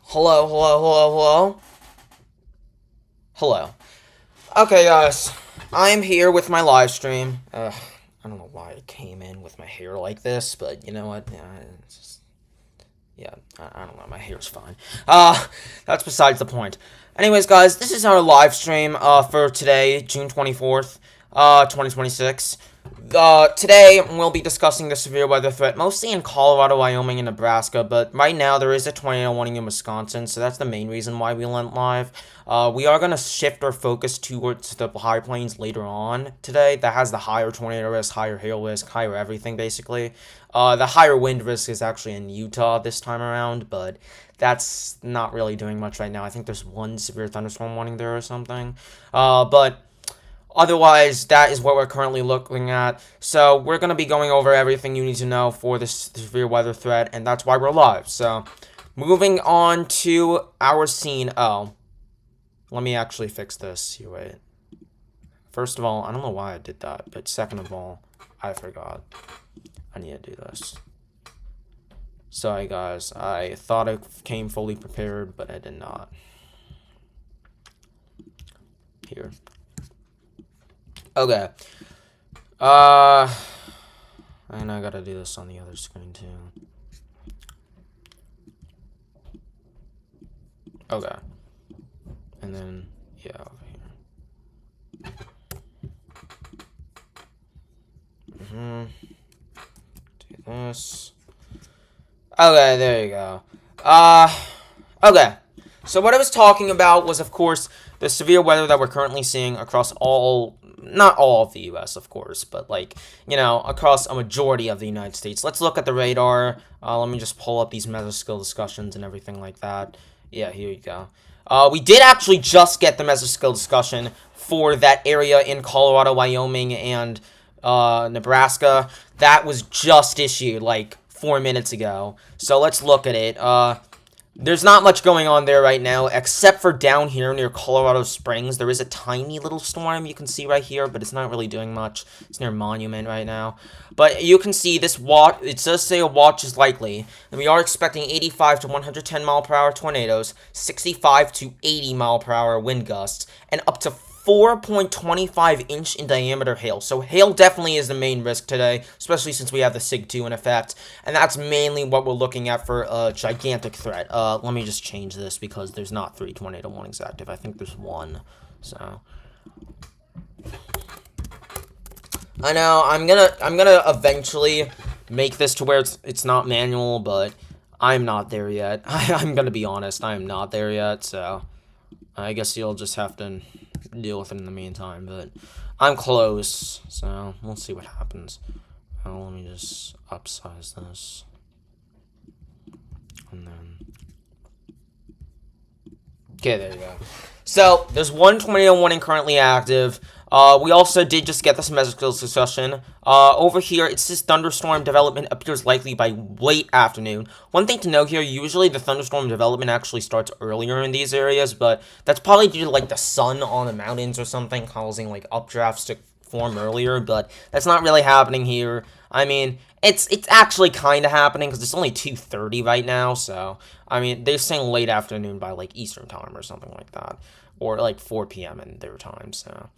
Hello, hello, hello, hello. Hello. Okay, guys. I'm here with my live stream. I don't know why I came in with my hair like this, but you know what? I don't know. My hair's fine. That's besides the point. Anyways, guys, this is our live stream for today, June 24th, 2026. Today, we'll be discussing the severe weather threat, mostly in Colorado, Wyoming, and Nebraska, but right now there is a tornado warning in Wisconsin, so that's the main reason why we went live. We are going to shift our focus towards the high plains later on today. That has the higher tornado risk, higher hail risk, higher everything, basically. The higher wind risk is actually in Utah this time around, but that's not really doing much right now. I think there's one severe thunderstorm warning there or something. But otherwise, that is what we're currently looking at. So we're going to be going over everything you need to know for this severe weather threat, and that's why we're live. So moving on to our scene. Oh, let me actually fix this. You wait. First of all, I don't know why I did that, but second of all, I forgot. I need to do this. Sorry, guys. I thought I came fully prepared, but I did not. Here. Okay. And I gotta do this on the other screen, too. Okay. And then, yeah, over here. Do this. Okay, there you go. Okay. So what I was talking about was, of course, the severe weather that we're currently seeing across not all of the U.S., of course, but, across a majority of the United States. Let's look at the radar. Let me just pull up these mesoscale discussions and everything like that. Yeah, here you go. We did actually just get the mesoscale discussion for that area in Colorado, Wyoming, and Nebraska. That was just issued, 4 minutes ago. So let's look at it. There's not much going on there right now, except for down here near Colorado Springs. There is a tiny little storm you can see right here, but it's not really doing much. It's near Monument right now. But you can see this watch, it does say a watch is likely, and we are expecting 85 to 110 mile per hour tornadoes, 65 to 80 mile per hour wind gusts, and up to 4.25 inch in diameter hail. So hail definitely is the main risk today, especially since we have the SIG 2 in effect, and that's mainly what we're looking at for a gigantic threat. Let me just change this because there's not 3 tornado warnings active. I think there's 1. So I know I'm gonna eventually make this to where it's not manual, but I'm not there yet. I'm gonna be honest, I'm not there yet, so I guess you'll just have to deal with it in the meantime, but I'm close, so we'll see what happens. Let me just upsize this, and then, okay, there you go. So, there's 1 tornado warning currently active. We also did just get this mesoscale discussion. Over here, it says thunderstorm development appears likely by late afternoon. One thing to note here, usually the thunderstorm development actually starts earlier in these areas, but that's probably due to, the sun on the mountains or something, causing, updrafts to form earlier, but that's not really happening here. I mean, it's actually kind of happening, because it's only 2:30 right now, so, I mean, they're saying late afternoon by, Eastern time or something like that, or, 4 p.m. in their time, so.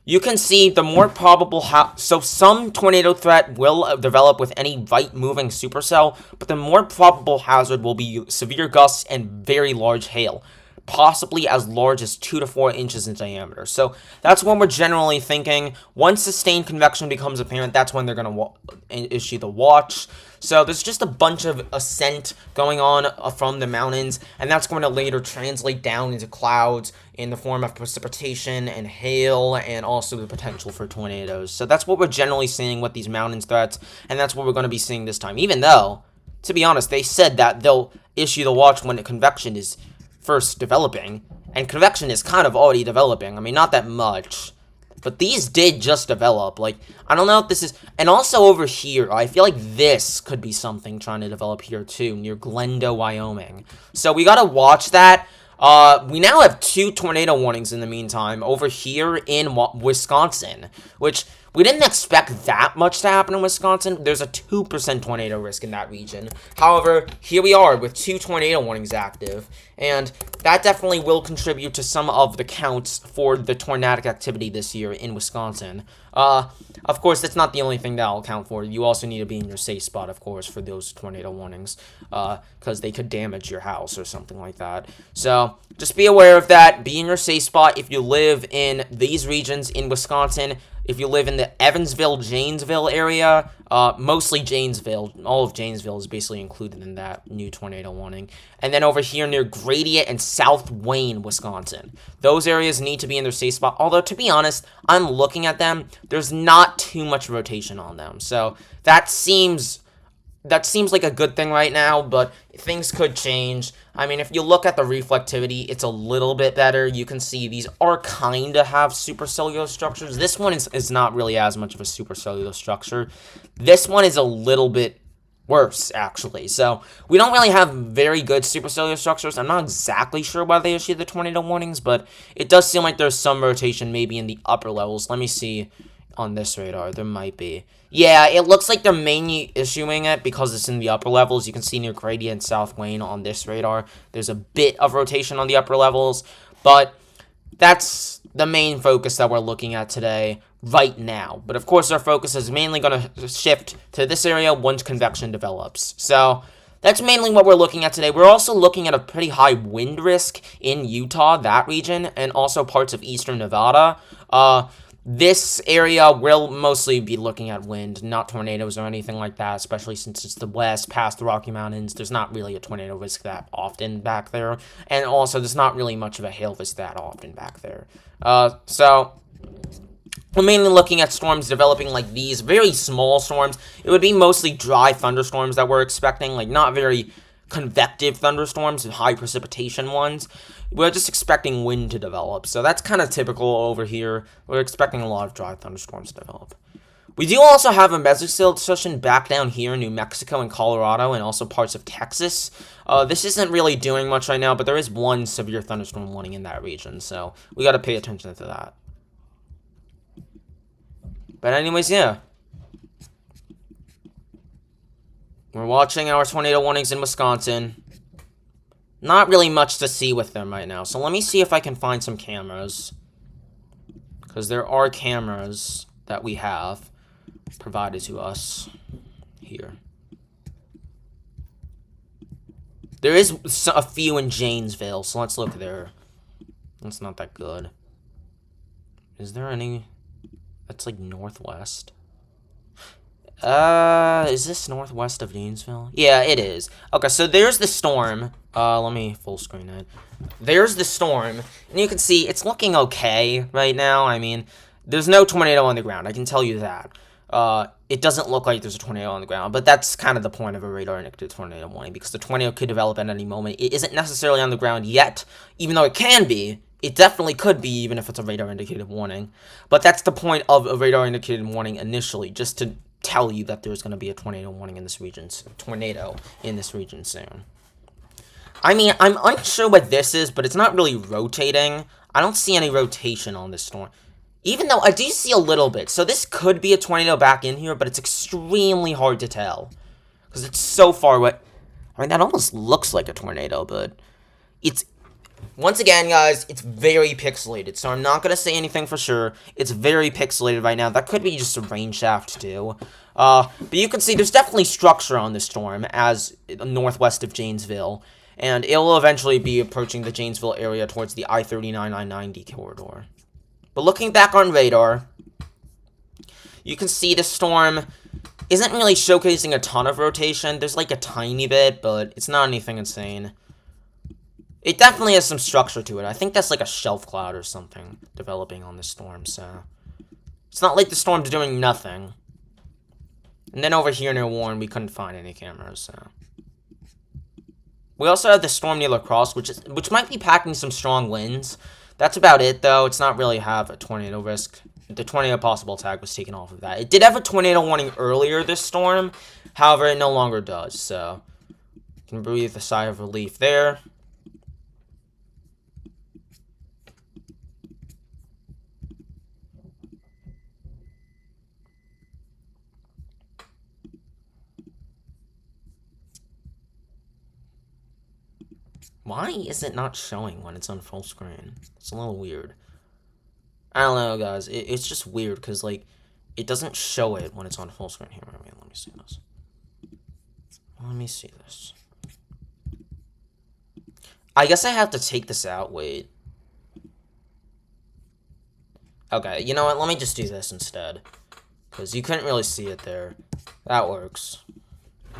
You can see the more probable so some tornado threat will develop with any right-moving supercell, but the more probable hazard will be severe gusts and very large hail, possibly as large as 2 to 4 inches in diameter. So that's what we're generally thinking. Once sustained convection becomes apparent, that's when they're going to issue the watch. So there's just a bunch of ascent going on from the mountains, and that's going to later translate down into clouds in the form of precipitation and hail, and also the potential for tornadoes. So that's what we're generally seeing with these mountains threats, and that's what we're going to be seeing this time. Even though, to be honest, they said that they'll issue the watch when the convection is first developing, and convection is kind of already developing. I mean, not that much, but these did just develop. I don't know if this is, and also over here, I feel like this could be something trying to develop here too, near Glendo, Wyoming. So we gotta watch that. We now have 2 tornado warnings in the meantime over here in Wisconsin, which We didn't expect that much to happen in Wisconsin. There's a 2% tornado risk in that region. However, here we are with 2 tornado warnings active, and that definitely will contribute to some of the counts for the tornadic activity this year in Wisconsin. Of course, that's not the only thing that I'll account for. You also need to be in your safe spot, of course, for those tornado warnings, because they could damage your house or something like that. So, just be aware of that. Be in your safe spot if you live in these regions in Wisconsin. If you live in the Evansville, Janesville area, mostly Janesville, all of Janesville is basically included in that new tornado warning. And then over here near Gradient and South Wayne, Wisconsin. Those areas need to be in their safe spot. Although, to be honest, I'm looking at them. There's not too much rotation on them. So that seems like a good thing right now, but things could change. I mean, if you look at the reflectivity, it's a little bit better. You can see these are kind of have supercellular structures. This one is not really as much of a supercellular structure. This one is a little bit worse, actually. So we don't really have very good supercellular structures. I'm not exactly sure why they issued the tornado warnings, but it does seem like there's some rotation maybe in the upper levels. Let me see on this radar. There might be. Yeah, it looks like they're mainly issuing it because it's in the upper levels. You can see near Gradient, South Wayne on this radar. There's a bit of rotation on the upper levels, but that's the main focus that we're looking at today, right now. But of course, our focus is mainly going to shift to this area once convection develops. So that's mainly what we're looking at today. We're also looking at a pretty high wind risk in Utah, that region, and also parts of eastern Nevada. This area will mostly be looking at wind, not tornadoes or anything like that, especially since it's the west, past the Rocky Mountains. There's not really a tornado risk that often back there, and also there's not really much of a hail risk that often back there. So we're mainly looking at storms developing like these, very small storms. It would be mostly dry thunderstorms that we're expecting, like not very convective thunderstorms and high precipitation ones. We're just expecting wind to develop, so that's kind of typical over here. We're expecting a lot of dry thunderstorms to develop. We do also have a mesocell depression back down here in New Mexico and Colorado and also parts of Texas. This isn't really doing much right now, but there is one severe thunderstorm warning in that region, so we got to pay attention to that. But anyways, yeah. We're watching our tornado warnings in Wisconsin. Not really much to see with them right now. So let me see if I can find some cameras. Because there are cameras that we have provided to us here. There is a few in Janesville, so let's look there. That's not that good. Is there any? That's like northwest. Is this northwest of Janesville? Yeah, it is. Okay, so there's the storm. Let me full screen it. There's the storm, and you can see it's looking okay right now. I mean, there's no tornado on the ground, I can tell you that. It doesn't look like there's a tornado on the ground, but that's kind of the point of a radar-indicated tornado warning, because the tornado could develop at any moment. It isn't necessarily on the ground yet, even though it can be. It definitely could be, even if it's a radar-indicated warning. But that's the point of a radar-indicated warning initially, just to tell you that there's going to be a tornado warning in this region, soon. I mean, I'm unsure what this is, but it's not really rotating. I don't see any rotation on this storm. Even though I do see a little bit. So this could be a tornado back in here, but it's extremely hard to tell. Because it's so far away. I mean, that almost looks like a tornado, but it's... Once again, guys, it's very pixelated, so I'm not going to say anything for sure. It's very pixelated right now. That could be just a rain shaft, too. But you can see there's definitely structure on this storm as northwest of Janesville. And it will eventually be approaching the Janesville area towards the I-39, I-90 corridor. But looking back on radar, you can see the storm isn't really showcasing a ton of rotation. There's like a tiny bit, but it's not anything insane. It definitely has some structure to it. I think that's like a shelf cloud or something developing on this storm, so... It's not like the storm's doing nothing. And then over here near Warren, we couldn't find any cameras, so... We also have the storm near La Crosse, which might be packing some strong winds. That's about it, though. It's not really have a tornado risk. The tornado possible tag was taken off of that. It did have a tornado warning earlier this storm. However, it no longer does, so... You can breathe a sigh of relief there. Why is it not showing when it's on full screen? It's a little weird. I don't know, guys. It's just weird because, like, it doesn't show it when it's on full screen. Here, let me see this. Let me see this. I guess I have to take this out. Wait. Okay, you know what? Let me just do this instead. Because you couldn't really see it there. That works.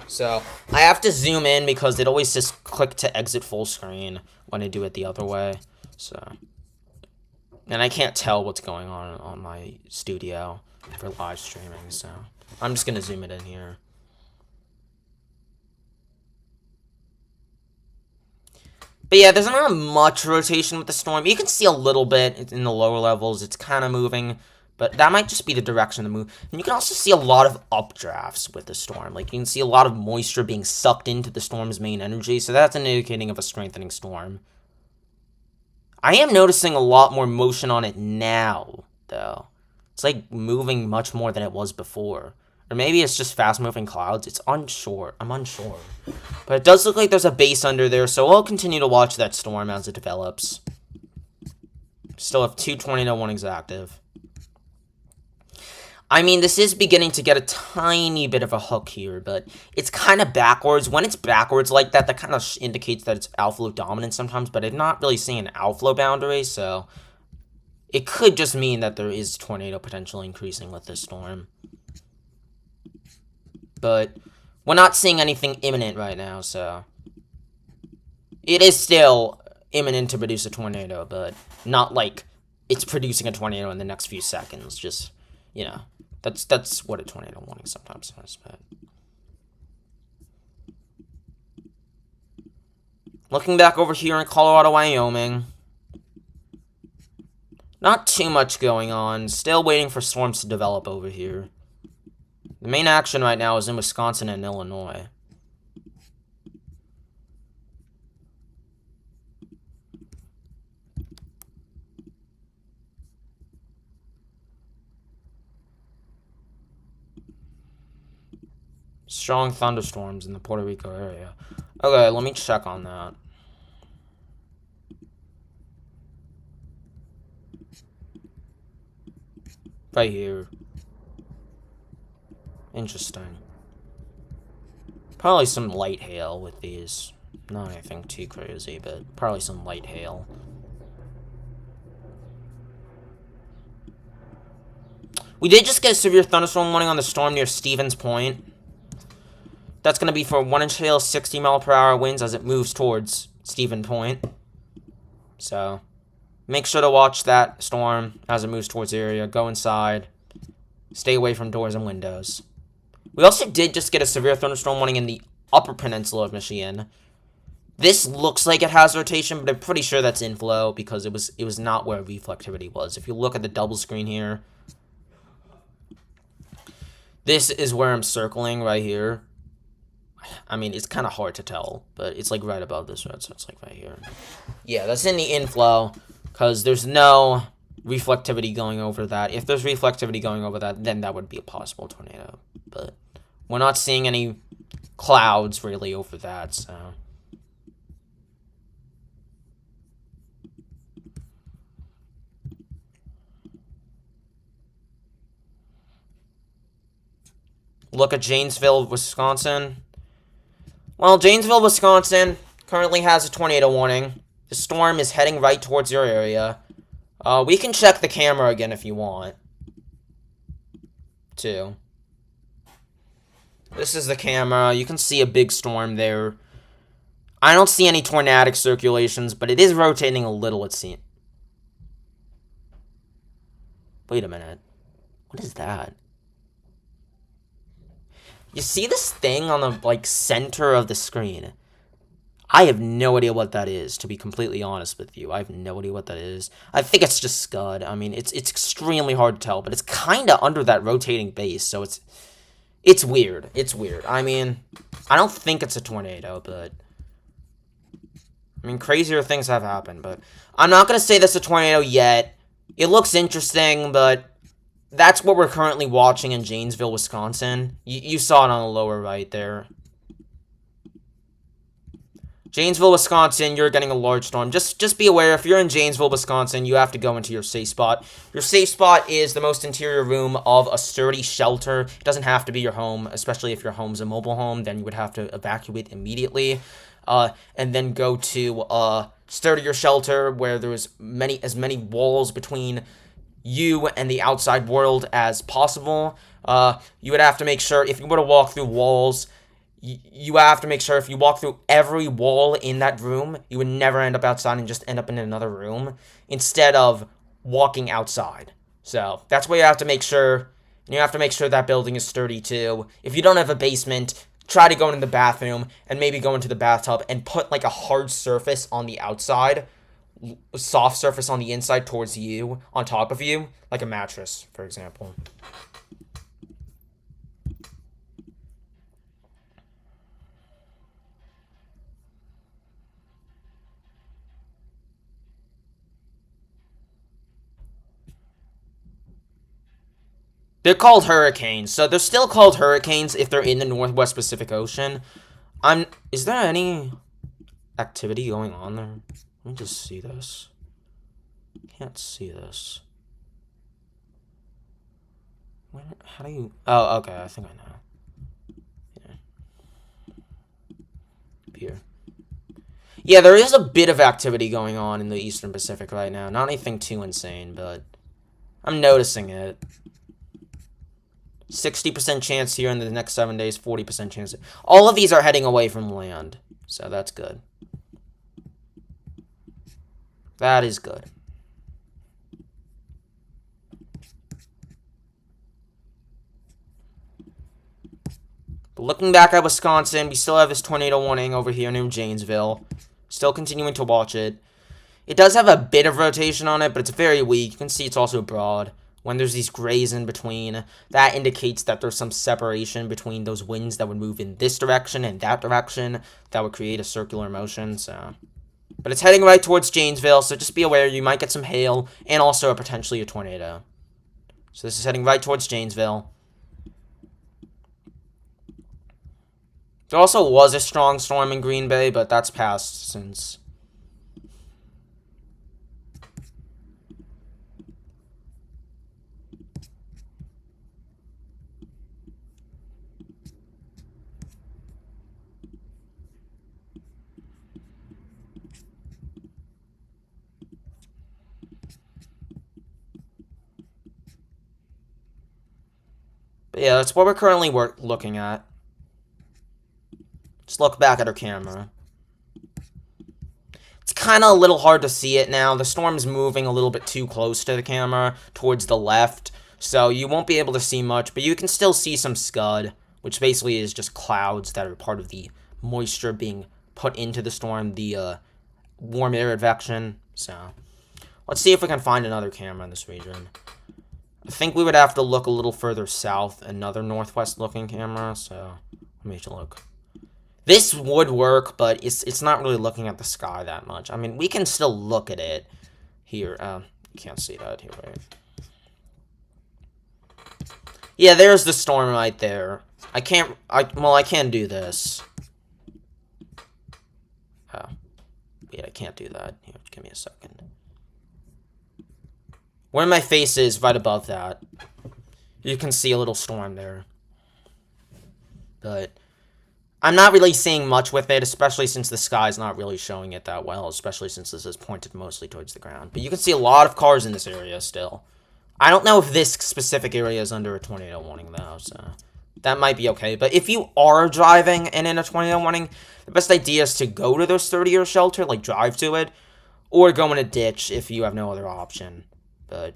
So, I have to zoom in because it always says click to exit full screen when I do it the other way. So, and I can't tell what's going on my studio for live streaming. So, I'm just going to zoom it in here. But yeah, there's not much rotation with the storm. You can see a little bit in the lower levels. It's kind of moving. But that might just be the direction of the move. And you can also see a lot of updrafts with the storm. Like, you can see a lot of moisture being sucked into the storm's main energy. So that's an indicating of a strengthening storm. I am noticing a lot more motion on it now, though. It's, like, moving much more than it was before. Or maybe it's just fast-moving clouds. It's unsure. I'm unsure. But it does look like there's a base under there, so we'll continue to watch that storm as it develops. Still have 2 tornado warnings active. I mean, this is beginning to get a tiny bit of a hook here, but it's kind of backwards. When it's backwards like that, that kind of indicates that it's outflow dominant sometimes, but I'm not really seeing an outflow boundary, so it could just mean that there is tornado potential increasing with this storm. But we're not seeing anything imminent right now, so it is still imminent to produce a tornado, but not like it's producing a tornado in the next few seconds. Just, you know, that's what a tornado warning sometimes says. But looking back over here in Colorado, Wyoming, not too much going on. Still waiting for storms to develop over here. The main action right now is in Wisconsin and Illinois. Strong thunderstorms in the Puerto Rico area. Okay, let me check on that. Right here. Interesting. Probably some light hail with these. Not anything too crazy, but probably some light hail. We did just get a severe thunderstorm warning on the storm near Stevens Point. That's going to be for 1-inch hail, 60-mile-per-hour winds as it moves towards Stevens Point. So, make sure to watch that storm as it moves towards the area. Go inside. Stay away from doors and windows. We also did just get a severe thunderstorm warning in the upper peninsula of Michigan. This looks like it has rotation, but I'm pretty sure that's inflow because it was not where reflectivity was. If you look at the double screen here, this is where I'm circling right here. I mean, it's kind of hard to tell, but it's like right above this red, so it's like right here. Yeah, that's in the inflow because there's no reflectivity going over that. If there's reflectivity going over that, then that would be a possible tornado. But we're not seeing any clouds really over that, so. Look at Janesville, Wisconsin. Well, Janesville, Wisconsin currently has a tornado warning. The storm is heading right towards your area. We can check the camera again if you want. Too. This is the camera. You can see a big storm there. I don't see any tornadic circulations, but it is rotating a little, it seems. Wait a minute. What is that? You see this thing on the, like, center of the screen? I have no idea what that is, to be completely honest with you. I have no idea what that is. I think it's just Scud. I mean, it's extremely hard to tell, but it's kind of under that rotating base, so it's weird. It's weird. I mean, I don't think it's a tornado, but I mean, crazier things have happened, but I'm not going to say that's a tornado yet. It looks interesting, but that's what we're currently watching in Janesville, Wisconsin. You saw it on the lower right there. Janesville, Wisconsin, you're getting a large storm. Just be aware, if you're in Janesville, Wisconsin, you have to go into your safe spot. Your safe spot is the most interior room of a sturdy shelter. It doesn't have to be your home, especially if your home's a mobile home, then you would have to evacuate immediately. And then go to a sturdier shelter where there's as many walls between you and the outside world as possible. You would have to make sure, if you were to walk through walls, you have to make sure if you walk through every wall in that room, you would never end up outside and just end up in another room instead of walking outside. So that's where you have to make sure. And you have to make sure that building is sturdy too. If you don't have a basement, try to go into the bathroom and maybe go into the bathtub and put like a hard surface on the outside, a soft surface on the inside towards you, on top of you, like a mattress, for example. They're called hurricanes, so they're still called hurricanes if they're in the Northwest Pacific Ocean. Is there any activity going on there? Let me just see this. Can't see this. How do you... Oh, okay, I think I know. Yeah. Here. Yeah, there is a bit of activity going on in the Eastern Pacific right now. Not anything too insane, but I'm noticing it. 60% chance here in the next 7 days, 40% chance. All of these are heading away from land, so that's good. That is good. But looking back at Wisconsin, we still have this tornado warning over here near Janesville. Still continuing to watch it. It does have a bit of rotation on it, but it's very weak. You can see it's also broad. When there's these grays in between, that indicates that there's some separation between those winds that would move in this direction and that direction that would create a circular motion, so... But it's heading right towards Janesville, so just be aware you might get some hail and also potentially a tornado. So this is heading right towards Janesville. There also was a strong storm in Green Bay, but that's passed since... But yeah, that's what we're currently looking at. Just look back at our camera. It's kind of a little hard to see it now. The storm's moving a little bit too close to the camera, towards the left, so you won't be able to see much, but you can still see some scud, which basically is just clouds that are part of the moisture being put into the storm, the warm air advection. So let's see if we can find another camera in this region. I think we would have to look a little further south, another northwest looking camera, so let me look. This would work, but it's not really looking at the sky that much. I mean, we can still look at it here. You can't see that here, right? Yeah, there's the storm right there. I can't do this. Oh. Yeah, I can't do that. Here, give me a second. Where my face is, right above that, you can see a little storm there. But I'm not really seeing much with it, especially since the sky's not really showing it that well, especially since this is pointed mostly towards the ground. But you can see a lot of cars in this area still. I don't know if this specific area is under a tornado warning, though, so that might be okay. But if you are driving and in a tornado warning, the best idea is to go to their sturdier shelter, like drive to it, or go in a ditch if you have no other option. But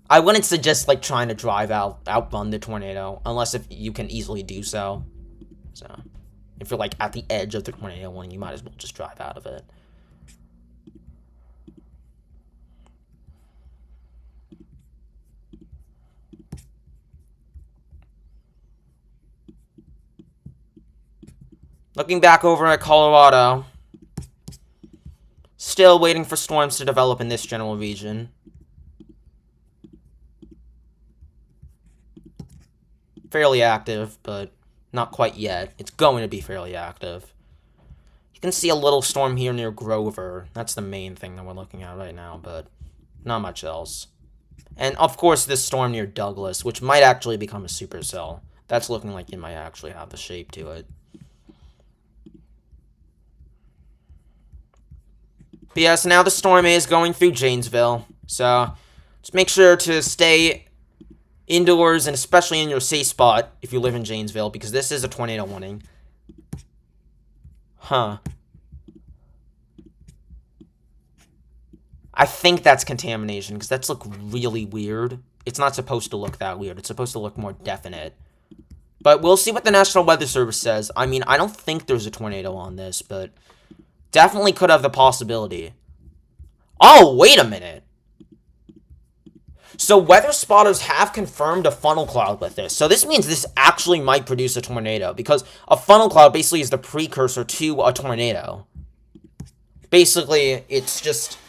I wouldn't suggest, like, trying to outrun the tornado, unless if you can easily do so. So, if you're, like, at the edge of the tornado warning, you might as well just drive out of it. Looking back over at Colorado, still waiting for storms to develop in this general region. Fairly active, but Not quite yet. It's going to be fairly active. You can see a little storm here near Grover. That's the main thing that we're looking at right now, but not much else. And, of course, this storm near Douglas, which might actually become a supercell. That's looking like it might actually have the shape to it. But yes, now the storm is going through Janesville, so just make sure to stay indoors and especially in your safe spot if you live in Janesville, because this is a tornado warning. Huh. I think that's contamination, because that's look really weird. It's not supposed to look that weird. It's supposed to look more definite. But we'll see what the National Weather Service says. I mean, I don't think there's a tornado on this, but definitely could have the possibility. Oh, wait a minute. So weather spotters have confirmed a funnel cloud with this. So this means this actually might produce a tornado, because a funnel cloud basically is the precursor to a tornado. Basically, it's just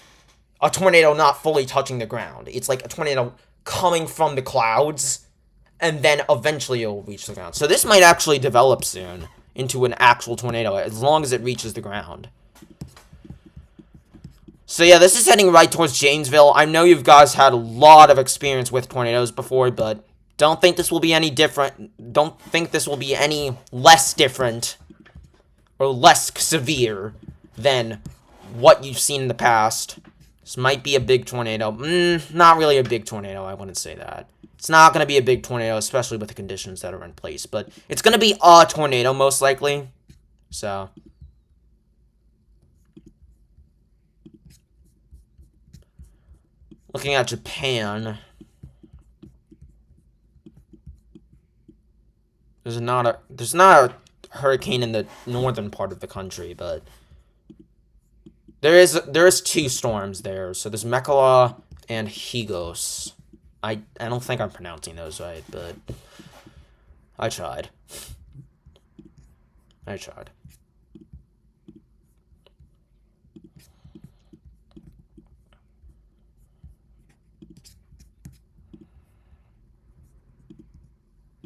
a tornado not fully touching the ground. It's like a tornado coming from the clouds, and then eventually it will reach the ground. So this might actually develop soon into an actual tornado, as long as it reaches the ground. So yeah, this is heading right towards Janesville. I know you guys had a lot of experience with tornadoes before, but don't think this will be any different. Don't think this will be any less different or less severe than what you've seen in the past. This might be a big tornado. Not really a big tornado, I wouldn't say that. It's not going to be a big tornado, especially with the conditions that are in place. But it's going to be a tornado, most likely. So looking at Japan, there's not a hurricane in the northern part of the country, but there is two storms there. So there's Mekala and Higos. I don't think I'm pronouncing those right, but I tried.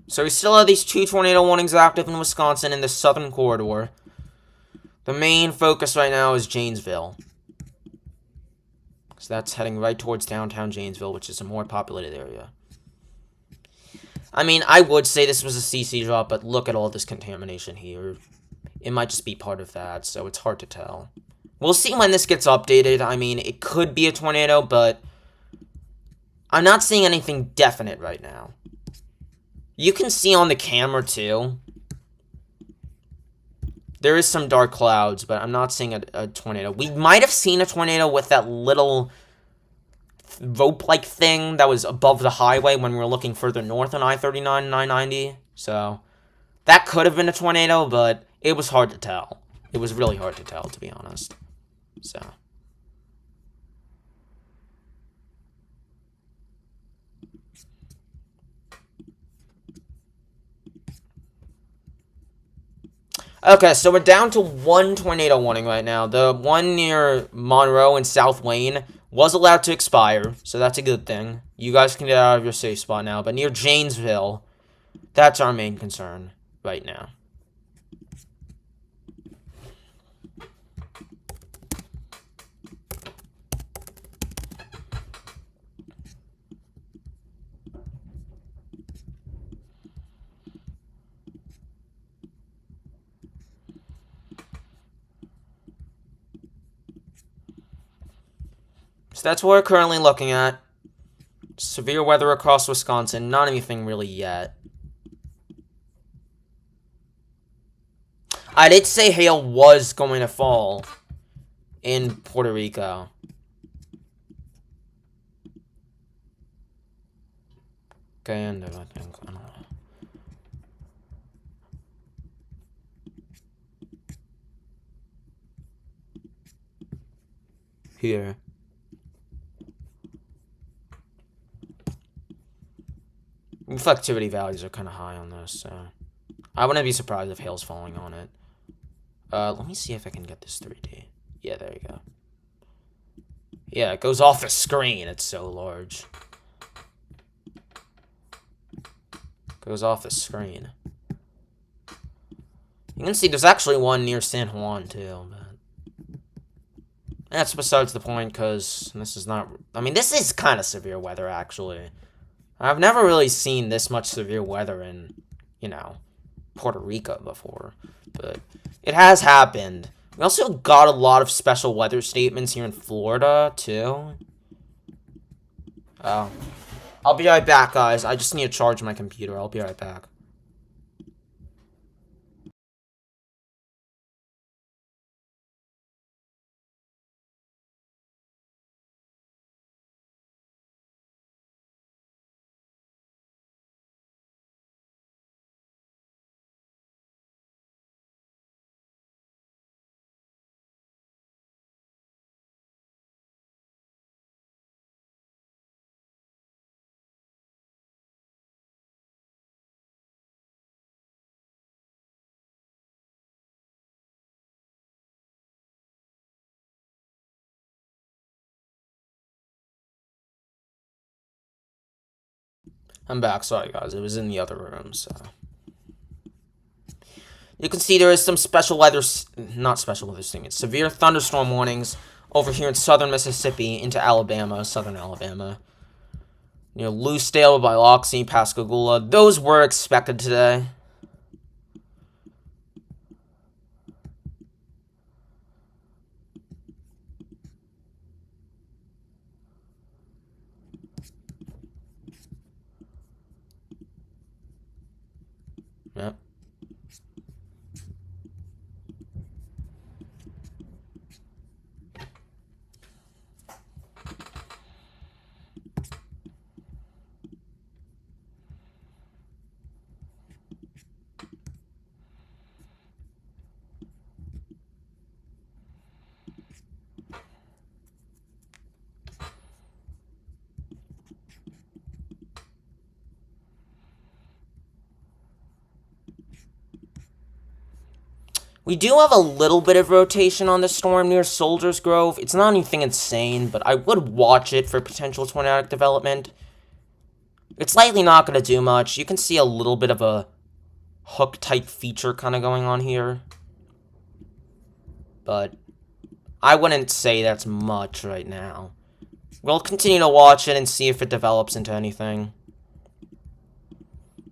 So we still have these two tornado warnings active in Wisconsin in the southern corridor. The main focus right now is Janesville. So that's heading right towards downtown Janesville, which is a more populated area. I mean, I would say this was a CC drop, but look at all this contamination here. It might just be part of that, so it's hard to tell. We'll see when this gets updated. I mean, it could be a tornado, but I'm not seeing anything definite right now. You can see on the camera, too. There is some dark clouds, but I'm not seeing a tornado. We might have seen a tornado with that little rope-like thing that was above the highway when we were looking further north on I-39 and I-90. So, that could have been a tornado, but it was hard to tell. It was really hard to tell, to be honest. So okay, so we're down to one tornado warning right now. The one near Monroe and South Wayne was allowed to expire, so that's a good thing. You guys can get out of your safe spot now. But near Janesville, that's our main concern right now. So that's what we're currently looking at. Severe weather across Wisconsin. Not anything really yet. I did say hail was going to fall in Puerto Rico. Okay, and I don't know. Here. Reflectivity values are kind of high on this, so I wouldn't be surprised if hail's falling on it. Let me see if I can get this 3D. Yeah, there you go. Yeah, it goes off the screen. It's so large. Goes off the screen. You can see there's actually one near San Juan, too. But that's besides the point, because this is not... I mean, this is kind of severe weather, actually. I've never really seen this much severe weather in, you know, Puerto Rico before. But it has happened. We also got a lot of special weather statements here in Florida, too. Oh. I'll be right back, guys. I just need to charge my computer. I'll be right back. I'm back. Sorry, guys. It was in the other room, so... You can see there is some special weather... Not special weather statements. Severe thunderstorm warnings over here in southern Mississippi into Alabama, southern Alabama. You know, Loosedale, Biloxi, Pascagoula. Those were expected today. Yep. We do have a little bit of rotation on the storm near Soldiers Grove. It's not anything insane, but I would watch it for potential tornadic development. It's likely not going to do much. You can see a little bit of a hook-type feature kind of going on here. But I wouldn't say that's much right now. We'll continue to watch it and see if it develops into anything.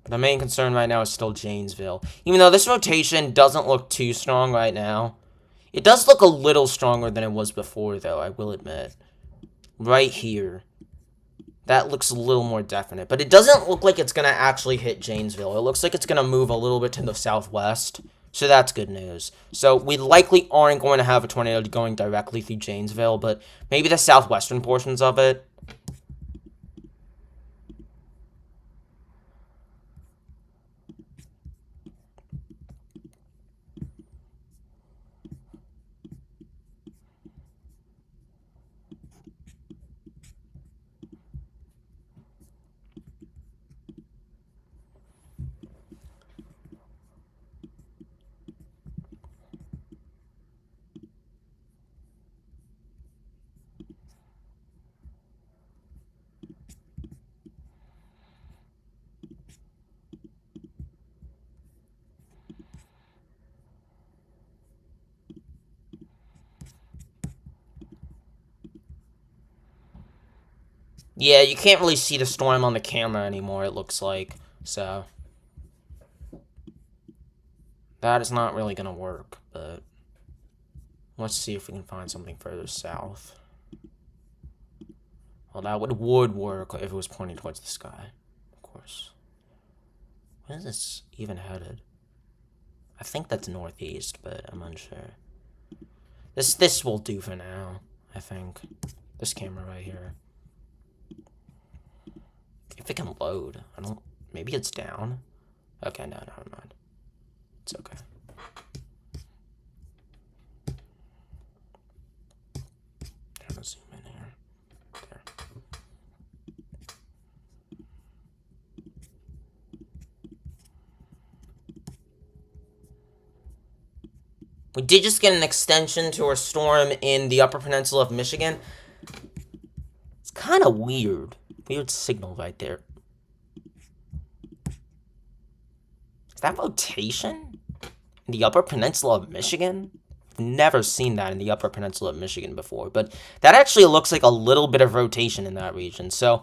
The main concern right now is still Janesville. Even though this rotation doesn't look too strong right now. It does look a little stronger than it was before, though, I will admit. Right here. That looks a little more definite. But it doesn't look like it's going to actually hit Janesville. It looks like it's going to move a little bit to the southwest. So that's good news. So we likely aren't going to have a tornado going directly through Janesville, but maybe the southwestern portions of it. Yeah, you can't really see the storm on the camera anymore, it looks like. So that is not really going to work, but let's see if we can find something further south. Well, that would work if it was pointing towards the sky, of course. Where is this even headed? I think that's northeast, but I'm unsure. This will do for now, I think. This camera right here. If it can load, I don't... Maybe it's down? Okay, no, never mind. It's okay. I'm gonna zoom in here. There. We did just get an extension to our storm in the Upper Peninsula of Michigan. It's kind of weird. Weird signal right there. Is that rotation? in the Upper Peninsula of Michigan? Never seen that in the Upper Peninsula of Michigan before, but that actually looks like a little bit of rotation in that region. So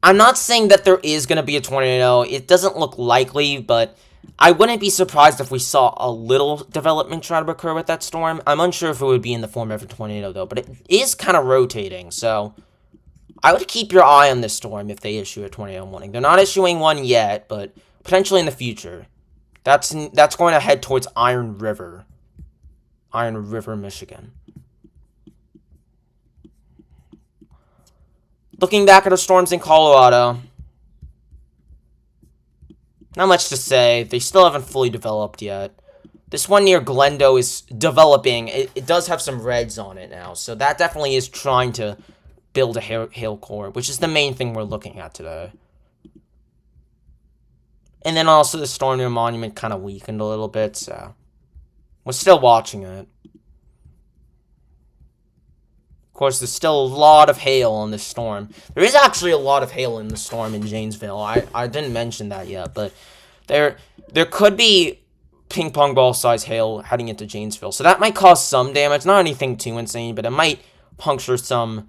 I'm not saying that there is going to be a tornado. It doesn't look likely, but I wouldn't be surprised if we saw a little development try to occur with that storm. I'm unsure if it would be in the form of a tornado, though, but it is kind of rotating, so I would keep your eye on this storm if they issue a tornado warning. They're not issuing one yet, but potentially in the future. That's going to head towards Iron River, Michigan. Looking back at the storms in Colorado, not much to say. They still haven't fully developed yet. This one near Glendo is developing. It does have some reds on it now, so that definitely is trying to build a hail core, which is the main thing we're looking at today. And then also the storm near Monument kind of weakened a little bit, so we're still watching it. Of course, there's still a lot of hail in this storm. There is actually a lot of hail in the storm in Janesville. I didn't mention that yet, but there could be ping pong ball size hail heading into Janesville. So that might cause some damage. Not anything too insane, but it might puncture some,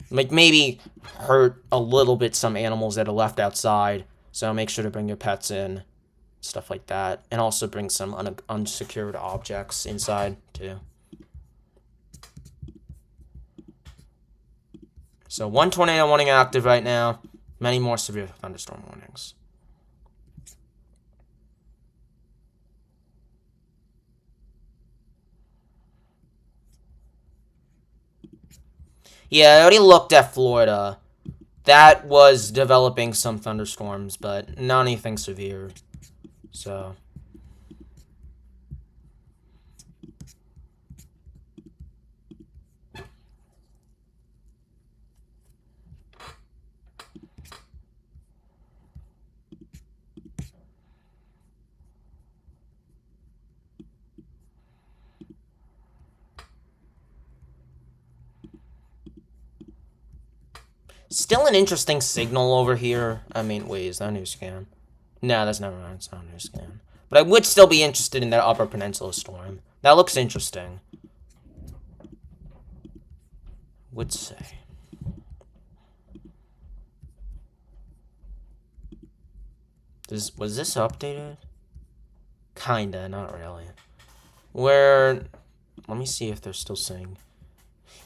like maybe hurt a little bit some animals that are left outside. So make sure to bring your pets in, stuff like that. And also bring some unsecured objects inside too. So one tornado warning active right now. Many more severe thunderstorm warnings. Yeah, I already looked at Florida. That was developing some thunderstorms, but not anything severe. So still an interesting signal over here. I mean, wait, is that a new scan? No, that's never mind. It's not a new scan. But I would still be interested in that Upper Peninsula storm. That looks interesting. Would say. Was this updated? Kinda, not really. Let me see if they're still saying.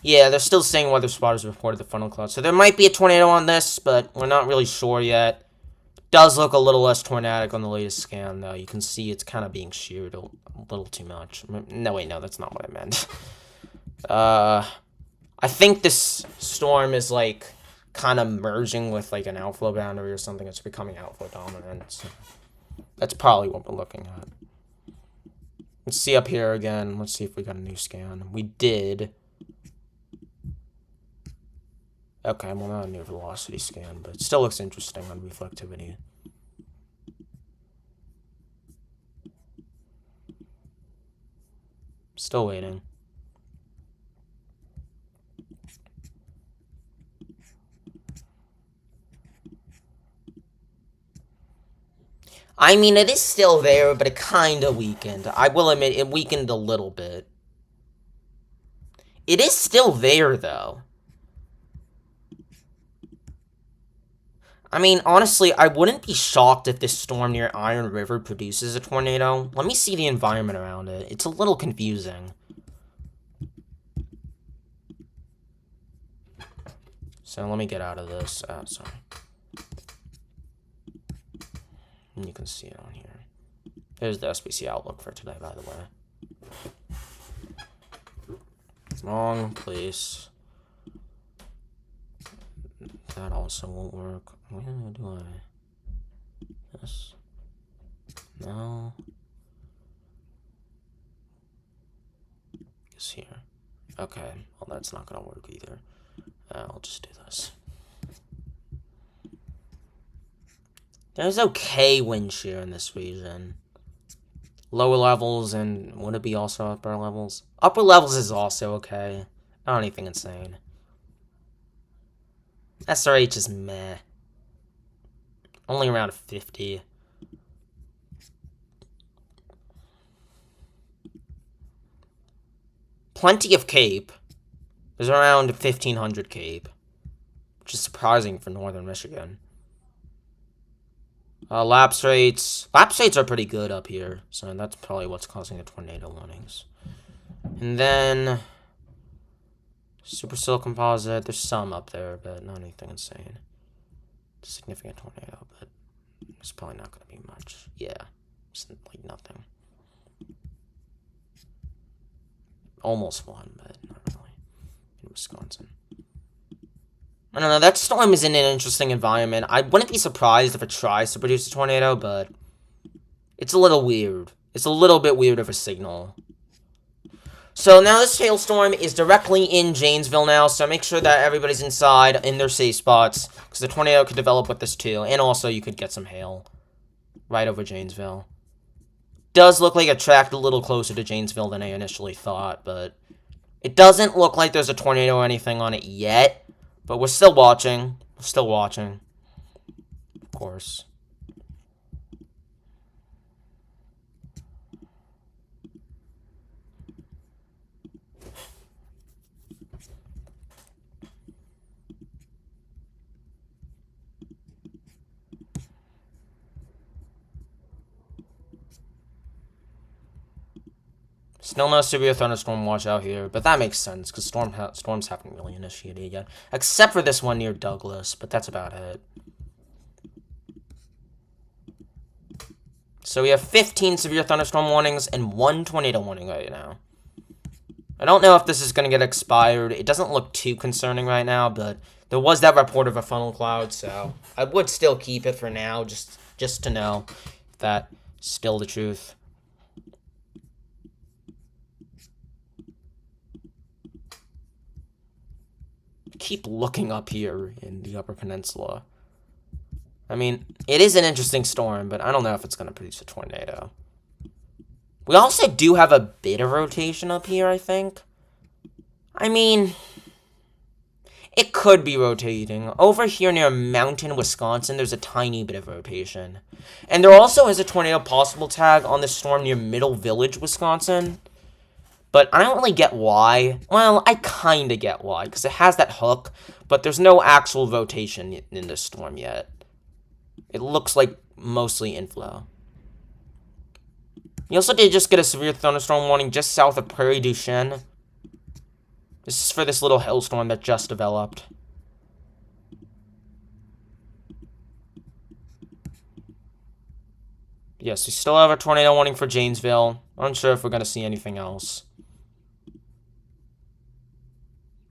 Yeah, they're still saying weather spotters reported the funnel cloud. So there might be a tornado on this, but we're not really sure yet. Does look a little less tornadic on the latest scan, though. You can see it's kind of being sheared a little too much. No, wait, no, that's not what I meant. I think this storm is, like, kind of merging with, like, an outflow boundary or something. It's becoming outflow dominant. So that's probably what we're looking at. Let's see up here again. Let's see if we got a new scan. We did. Okay, well, not a new velocity scan, but it still looks interesting on reflectivity. Still waiting. I mean, it is still there, but it kind of weakened. I will admit, it weakened a little bit. It is still there, though. I mean, honestly, I wouldn't be shocked if this storm near Iron River produces a tornado. Let me see the environment around it. It's a little confusing. So let me get out of this. Sorry. And you can see it on here. There's the SBC outlook for today, by the way. Wrong place. That also won't work. Where do I? Yes. No. It's here. Okay. Well, that's not gonna work either. I'll just do this. There's okay wind shear in this region. Lower levels, and would it be also upper levels? Upper levels is also okay. Not anything insane. SRH is meh. Only around 50. plenty of CAPE. There's around 1,500 CAPE, which is surprising for northern Michigan. Lapse rates. Lapse rates are pretty good up here, so that's probably what's causing the tornado warnings. And then supercell composite. There's some up there, but not anything insane. Significant tornado, but it's probably not going to be much. Yeah, it's like nothing. Almost one, but not really. In Wisconsin. I don't know, that storm is in an interesting environment. I wouldn't be surprised if it tries to produce a tornado, but it's a little weird. It's a little bit weird of a signal. So now this hailstorm is directly in Janesville now, so make sure that everybody's inside in their safe spots, because the tornado could develop with this too, and also you could get some hail right over Janesville. Does look like it tracked a little closer to Janesville than I initially thought, but it doesn't look like there's a tornado or anything on it yet. But we're still watching. We're still watching. Of course. Still no severe thunderstorm watch out here, but that makes sense, because storms haven't really initiated yet. Except for this one near Douglas, but that's about it. So we have 15 severe thunderstorm warnings and 1 tornado warning right now. I don't know if this is going to get expired. It doesn't look too concerning right now, but there was that report of a funnel cloud, so I would still keep it for now, just to know if that's still the truth. Keep looking up here in the Upper Peninsula. I mean, it is an interesting storm, but I don't know if it's going to produce a tornado. We also do have a bit of rotation up here, I think. I mean, it could be rotating. Over here near Mountain, Wisconsin, there's a tiny bit of rotation. And there also is a tornado possible tag on the storm near Middle Village, Wisconsin. But I don't really get why. Well, I kind of get why, because it has that hook, but there's no actual rotation in this storm yet. It looks like mostly inflow. You also did just get a severe thunderstorm warning just south of Prairie du Chien. This is for this little hailstorm that just developed. Yes, we still have a tornado warning for Janesville. Unsure if we're going to see anything else.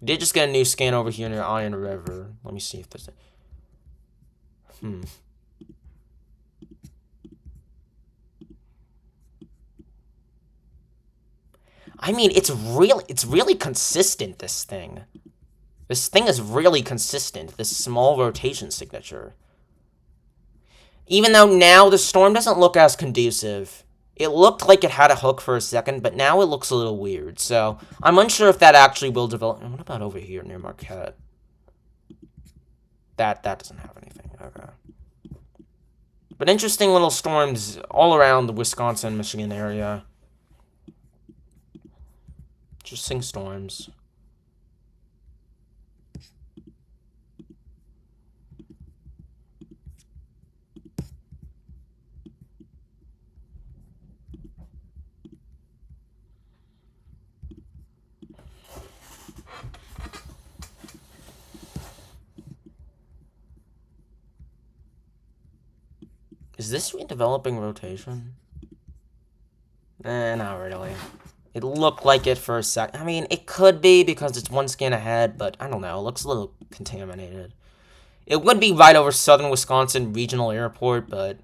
We did just get a new scan over here near Iron River. Let me see if there's a... I mean, it's really consistent, this thing. This thing is really consistent, this small rotation signature. Even though now the storm doesn't look as conducive. It looked like it had a hook for a second, but now it looks a little weird. So, I'm unsure if that actually will develop. What about over here near Marquette? That doesn't have anything. Okay. But interesting little storms all around the Wisconsin, Michigan area. Interesting storms. Is this redeveloping rotation? Not really. It looked like it for a sec. I mean, it could be because it's one scan ahead, but I don't know. It looks a little contaminated. It would be right over Southern Wisconsin Regional Airport, but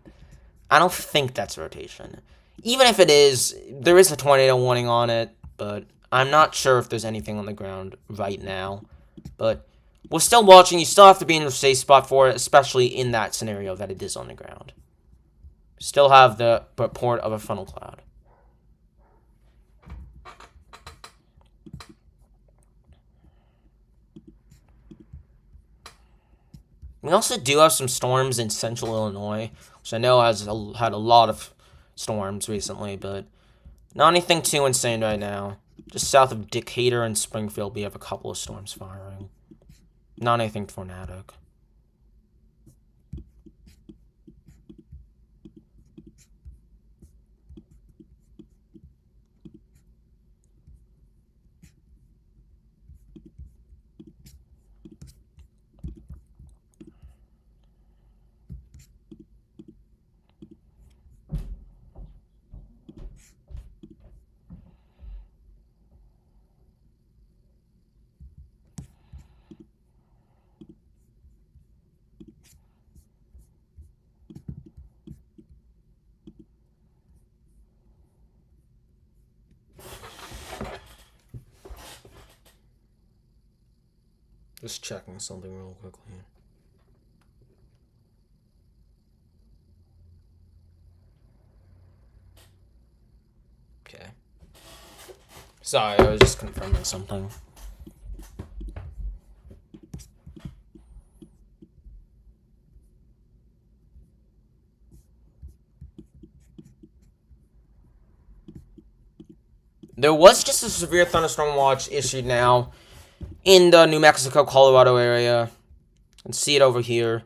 I don't think that's rotation. Even if it is, there is a tornado warning on it, but I'm not sure if there's anything on the ground right now. But we're still watching. You still have to be in your safe spot for it, especially in that scenario that it is on the ground. Still have the report of a funnel cloud. We also do have some storms in central Illinois, which I know has had a lot of storms recently, but not anything too insane right now. Just south of Decatur and Springfield, we have a couple of storms firing. Not anything tornadic. Just checking something real quickly. Okay. Sorry, I was just confirming something. There was just a severe thunderstorm watch issued now in the New Mexico, Colorado area. You can see it over here.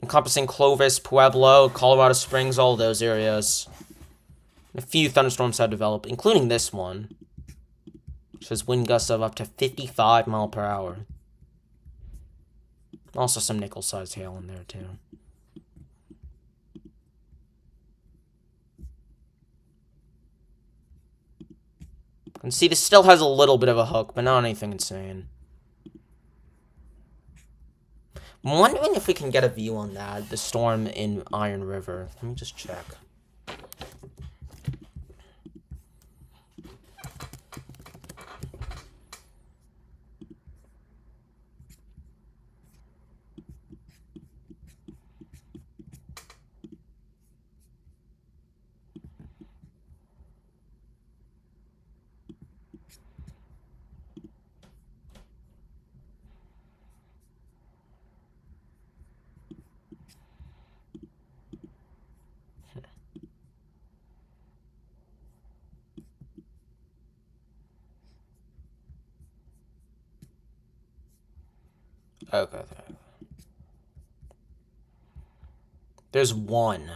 Encompassing Clovis, Pueblo, Colorado Springs, all those areas. A few thunderstorms have developed, including this one, which has wind gusts of up to 55 miles per hour. Also some nickel-sized hail in there, too. You can see this still has a little bit of a hook, but not anything insane. I'm wondering if we can get a view on that, the storm in Iron River. Let me just check. Okay. There's one.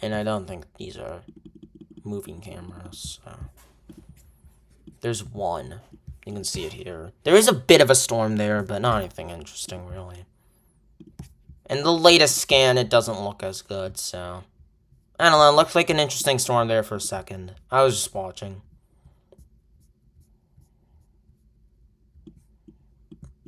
And I don't think these are moving cameras. So. There's one. You can see it here. There is a bit of a storm there, but not anything interesting, really. In the latest scan, it doesn't look as good, so... I don't know, it looks like an interesting storm there for a second. I was just watching.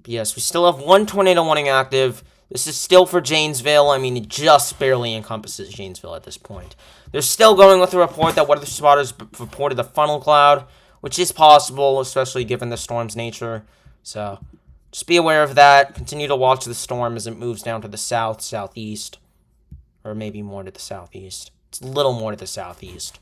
But yes, we still have one tornado warning active. This is still for Janesville. I mean, it just barely encompasses Janesville at this point. They're still going with the report that weather spotters reported a funnel cloud, which is possible, especially given the storm's nature. So, just be aware of that. Continue to watch the storm as it moves down to the south, southeast, or maybe more to the southeast. It's a little more to the southeast.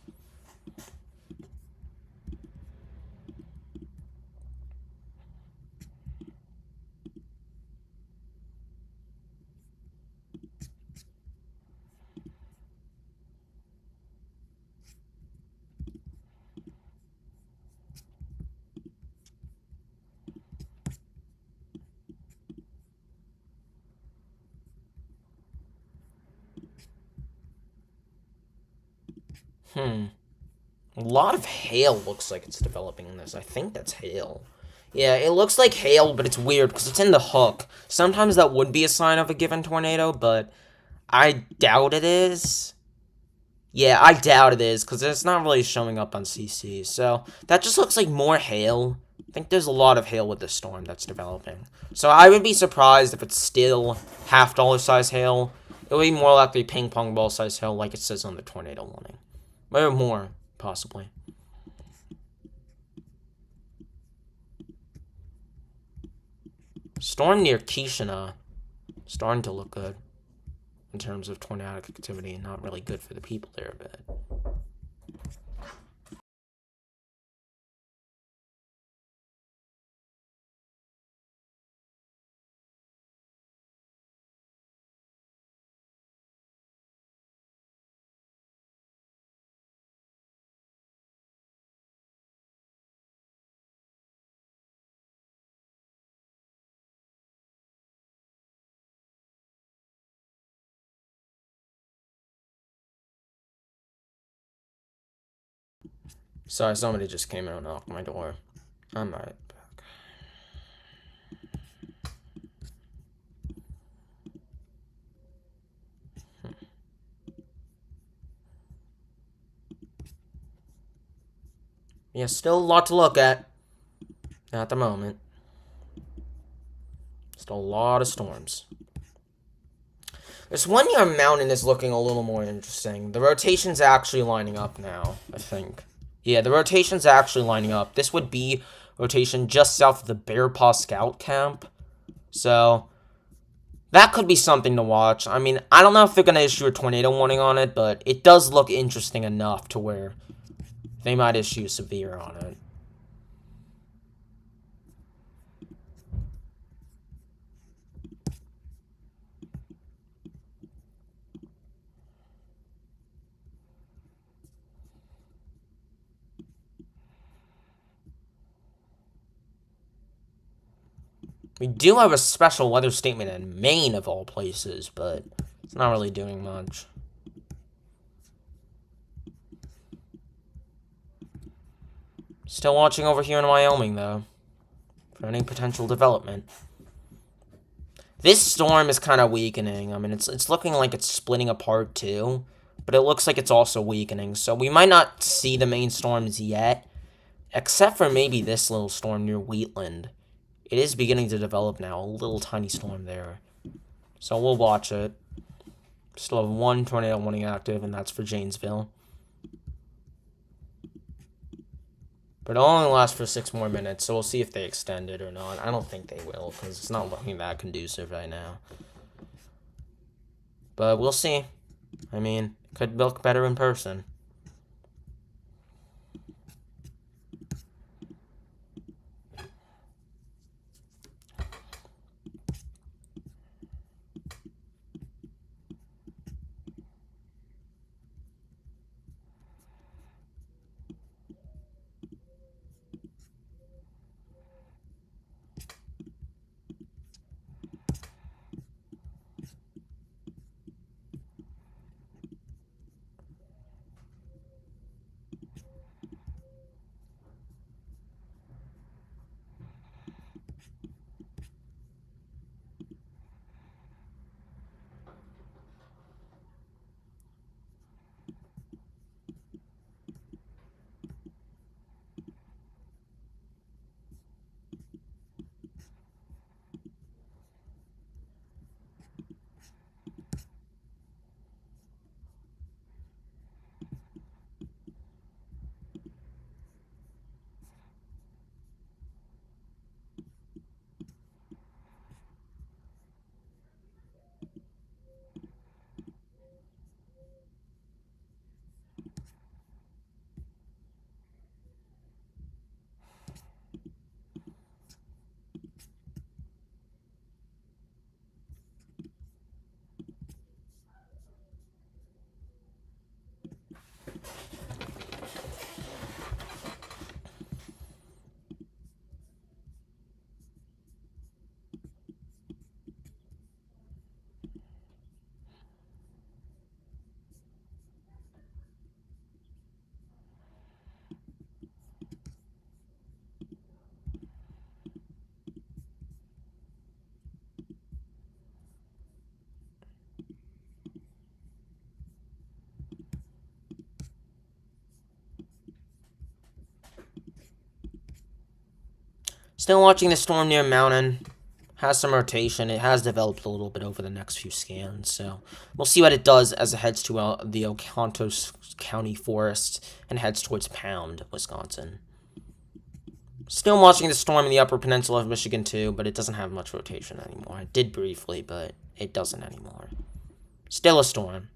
A lot of hail looks like it's developing in this. I think that's hail. Yeah, it looks like hail, but it's weird because it's in the hook. Sometimes that would be a sign of a given tornado, but I doubt it is. Yeah, I doubt it is because it's not really showing up on CC. So that just looks like more hail. I think there's a lot of hail with this storm that's developing. So I would be surprised if it's still $half size hail. It would be more likely ping pong ball size hail like it says on the tornado warning. Or more, possibly. Storm near Kishina starting to look good in terms of tornadic activity. Not really good for the people there, but Sorry, somebody just came out and knocked my door. I'm right back. Yeah, still a lot to look at the moment. Still a lot of storms. This 1 year mountain is looking a little more interesting. The rotation's actually lining up now, I think. Yeah, the rotation's actually lining up. This would be rotation just south of the Bear Paw Scout Camp. So, that could be something to watch. I mean, I don't know if they're going to issue a tornado warning on it, but it does look interesting enough to where they might issue severe on it. We do have a special weather statement in Maine, of all places, but it's not really doing much. Still watching over here in Wyoming, though, for any potential development. This storm is kind of weakening. I mean, it's looking like it's splitting apart, too, but it looks like it's also weakening, so we might not see the main storms yet, except for maybe this little storm near Wheatland. It is beginning to develop now, a little tiny storm there. So we'll watch it. Still have one tornado warning active, and that's for Janesville. But it'll only last for 6 more minutes, so we'll see if they extend it or not. I don't think they will, because it's not looking that conducive right now. But we'll see. I mean, could look better in person. Still watching the storm near Mountain. Has some rotation. It has developed a little bit over the next few scans, so we'll see what it does as it heads to the Oconto County Forest and heads towards Pound, Wisconsin. Still watching the storm in the Upper Peninsula of Michigan, too, but it doesn't have much rotation anymore. It did briefly, but it doesn't anymore. Still a storm.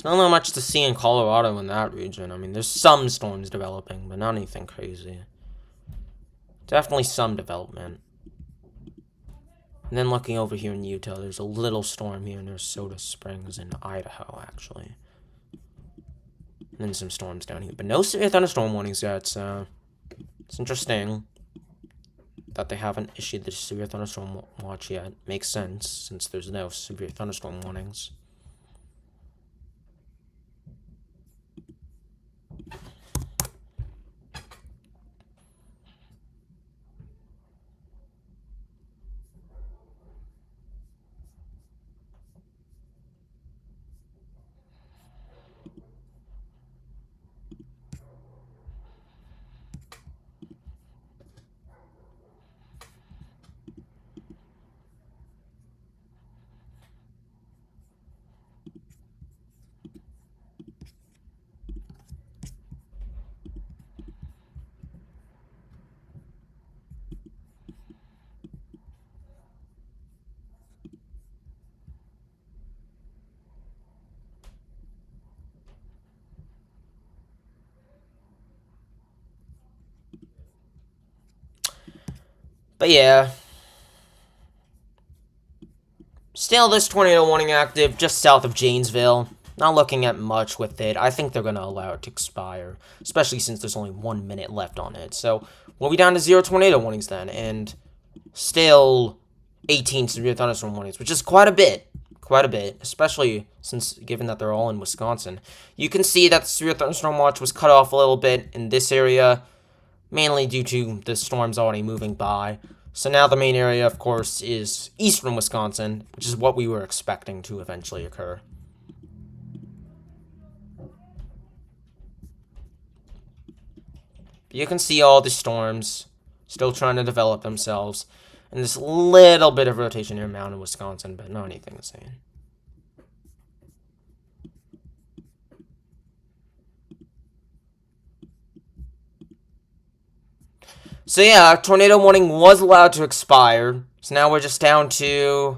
There's not much to see in Colorado in that region. I mean, there's some storms developing, but not anything crazy. Definitely some development. And then looking over here in Utah, there's a little storm here near Soda Springs in Idaho, actually. And then some storms down here. But no severe thunderstorm warnings yet, so it's interesting that they haven't issued the severe thunderstorm watch yet. Makes sense, since there's no severe thunderstorm warnings. But yeah. Still, this tornado warning active just south of Janesville. Not looking at much with it. I think they're going to allow it to expire, especially since there's only 1 minute left on it. So, we'll be down to 0 tornado warnings then, and still 18 severe thunderstorm warnings, which is quite a bit. Quite a bit, especially since, given that they're all in Wisconsin. You can see that the severe thunderstorm watch was cut off a little bit in this area, mainly due to the storms already moving by. So now the main area, of course, is eastern Wisconsin, which is what we were expecting to eventually occur. You can see all the storms still trying to develop themselves, and this little bit of rotation near Mountain, Wisconsin, but not anything insane. So yeah, tornado warning was allowed to expire. So now we're just down to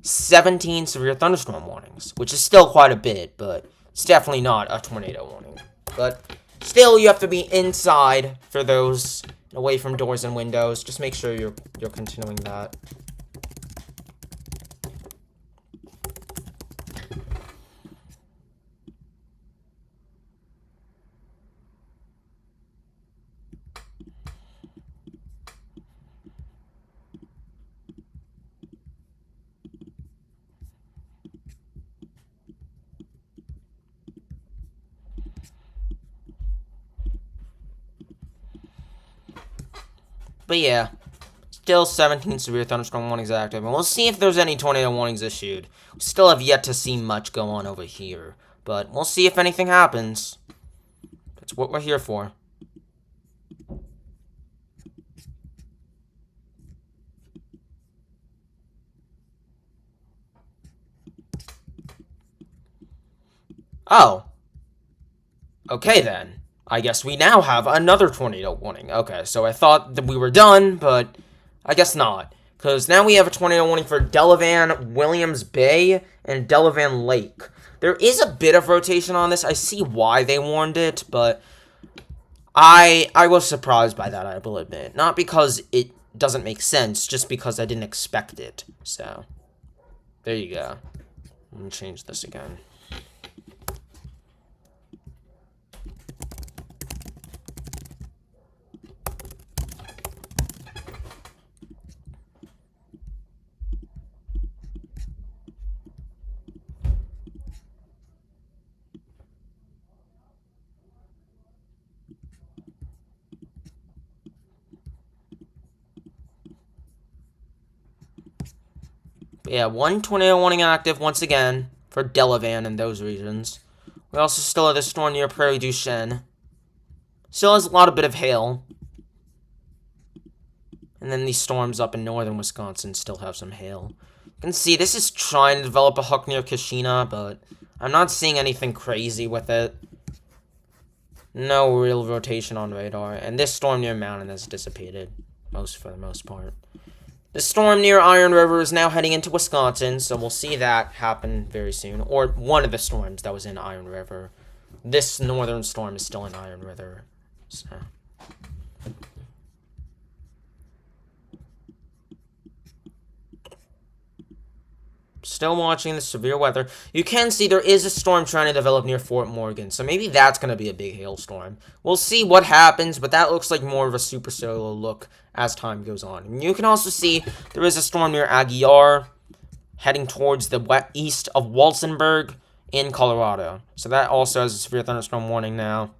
17 severe thunderstorm warnings, which is still quite a bit, but it's definitely not a tornado warning. But still, you have to be inside for those, away from doors and windows. Just make sure you're continuing that. But yeah, still 17 severe thunderstorm warnings active, and we'll see if there's any tornado warnings issued. We still have yet to see much go on over here, but we'll see if anything happens. That's what we're here for. Oh. Okay then. I guess we now have another tornado warning. Okay, so I thought that we were done, but I guess not. Because now we have a tornado warning for Delavan, Williams Bay, and Delavan Lake. There is a bit of rotation on this. I see why they warned it, but I was surprised by that, I will admit. Not because it doesn't make sense, just because I didn't expect it. So, there you go. Let me change this again. Yeah, 1 tornado warning active once again for Delavan in those regions. We also still have the storm near Prairie du Chien. Still has a lot of bit of hail. And then these storms up in northern Wisconsin still have some hail. You can see this is trying to develop a hook near Kashina, but I'm not seeing anything crazy with it. No real rotation on radar. And this storm near Mountain has dissipated for the most part. The storm near Iron River is now heading into Wisconsin, so we'll see that happen very soon. Or one of the storms that was in Iron River. This northern storm is still in Iron River. So. Still watching the severe weather. You can see there is a storm trying to develop near Fort Morgan, so maybe that's going to be a big hailstorm. We'll see what happens, but that looks like more of a supercellular look as time goes on. And you can also see there is a storm near Aguiar, heading towards the east of Walsenburg in Colorado. So that also has a severe thunderstorm warning now,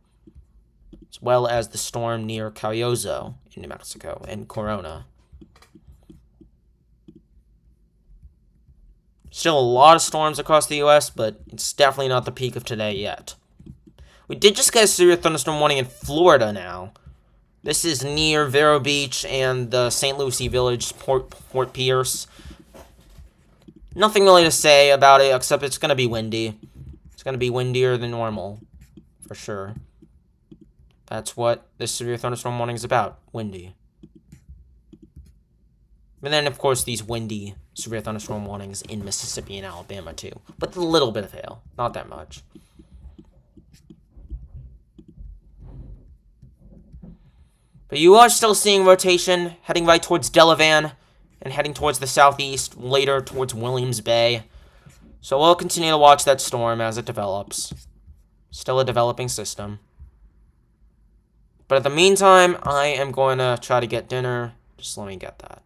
as well as the storm near Cayozo in New Mexico and Corona. Still a lot of storms across the U.S., but it's definitely not the peak of today yet. We did just get a severe thunderstorm warning in Florida now. This is near Vero Beach and the St. Lucie Village, Fort Pierce. Nothing really to say about it, except it's going to be windy. It's going to be windier than normal, for sure. That's what this severe thunderstorm warning is about, windy. And then, of course, these windy severe thunderstorm warnings in Mississippi and Alabama, too. But a little bit of hail. Not that much. But you are still seeing rotation heading right towards Delavan and heading towards the southeast, later towards Williams Bay. So we'll continue to watch that storm as it develops. Still a developing system. But in the meantime, I am going to try to get dinner. Just let me get that.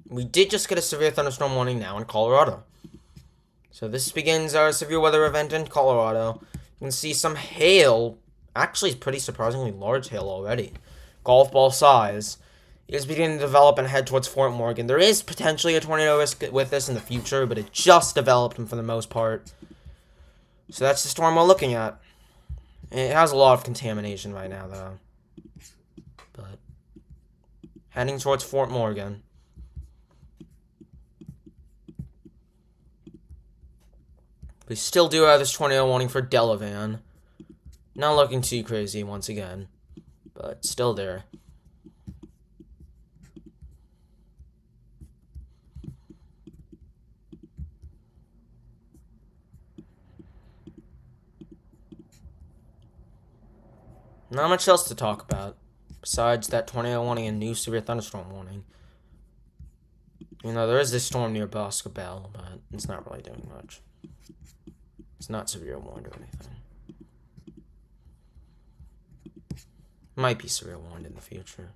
we did just get a severe thunderstorm warning now in Colorado. So this begins our severe weather event in Colorado. You can see some hail, actually pretty surprisingly large hail already, golf ball size, is beginning to develop and head towards Fort Morgan. There is potentially a tornado risk with this in the future, but it just developed for the most part. So that's the storm we're looking at. It has a lot of contamination right now, though. But heading towards Fort Morgan. We still do have this tornado warning for Delavan. Not looking too crazy once again, but still there. Not much else to talk about, besides that tornado warning and new severe thunderstorm warning. You know, there is this storm near Bosco Bell, but it's not really doing much. It's not severe warned or anything. Might be severe warned in the future.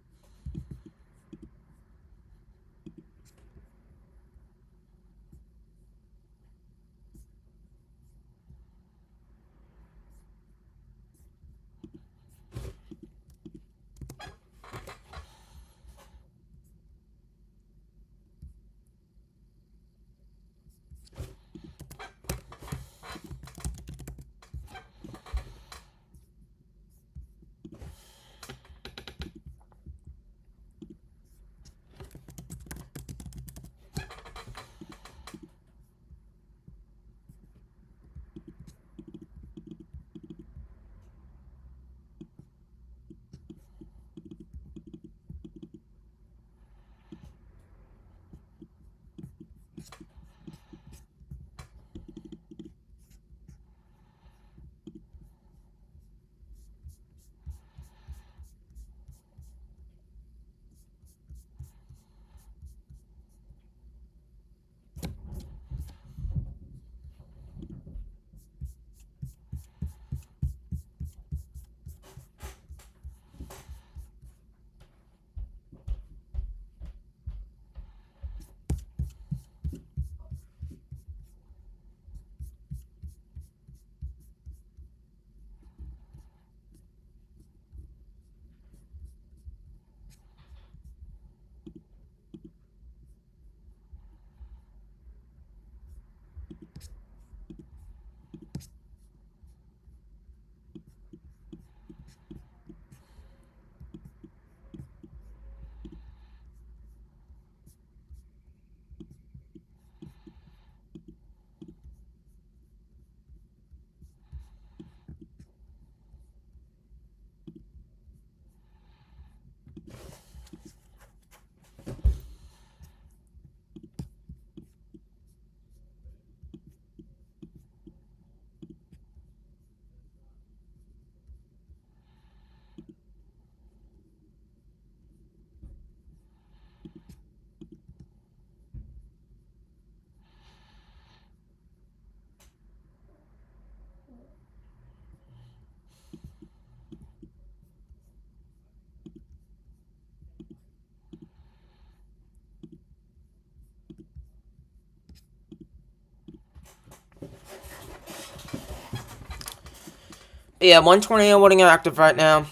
But yeah, one tornado warning active right now.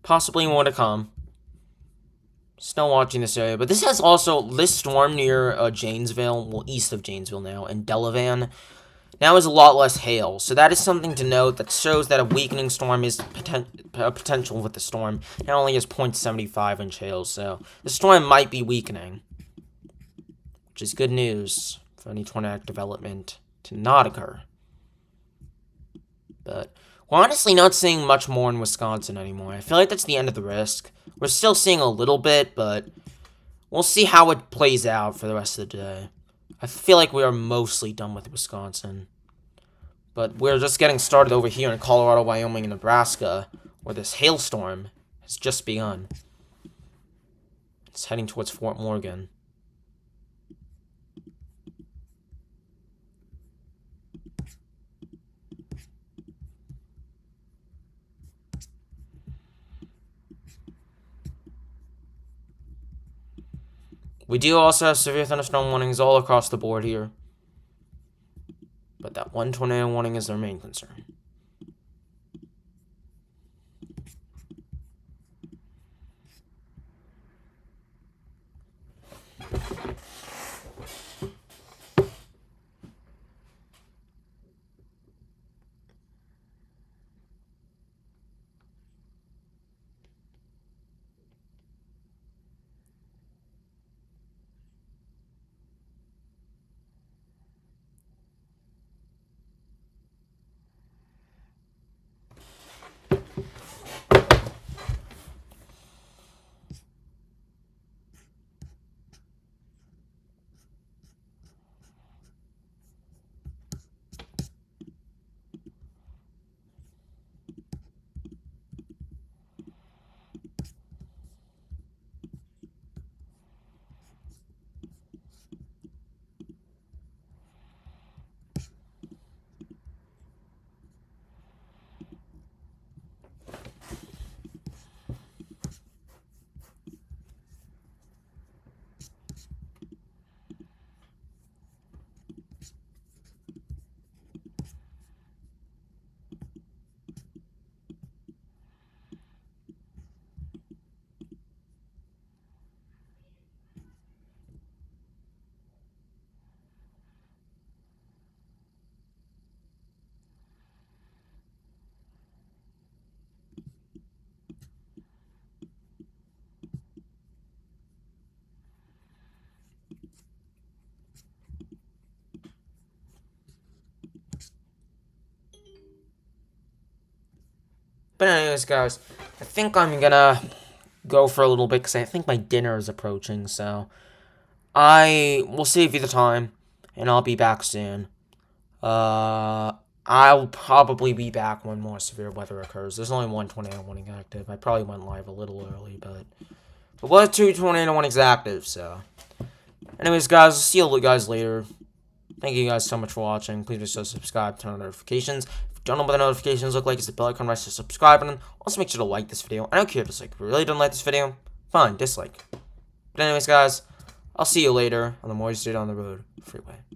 Possibly more to come. Still watching this area, but this has also this storm near Janesville, well, east of Janesville now, and Delavan. Now is a lot less hail, so that is something to note that shows that a weakening storm is potential with the storm. It only has 0.75 inch hail, so the storm might be weakening, which is good news for any tornadic development to not occur. But we're honestly not seeing much more in Wisconsin anymore. I feel like that's the end of the risk. We're still seeing a little bit, but we'll see how it plays out for the rest of the day. I feel like we are mostly done with Wisconsin. But we're just getting started over here in Colorado, Wyoming, and Nebraska, where this hailstorm has just begun. It's heading towards Fort Morgan. We do also have severe thunderstorm warnings all across the board here. But that one tornado warning is their main concern. But anyways, guys, I think I'm gonna go for a little bit because I think my dinner is approaching. So I will save you the time, and I'll be back soon. I'll probably be back when more severe weather occurs. There's only one tornado warning active. I probably went live a little early, but there was 2 tornado warnings active. So, anyways, guys, I'll see you guys later. Thank you guys so much for watching. Please be sure to subscribe, turn on notifications. If you don't know what the notifications look like, it's the bell icon right to subscribe button. Also, make sure to like this video. I don't care if dislike. If you really don't like this video, fine, dislike. But anyways, guys, I'll see you later on the Moisture on the Road Freeway.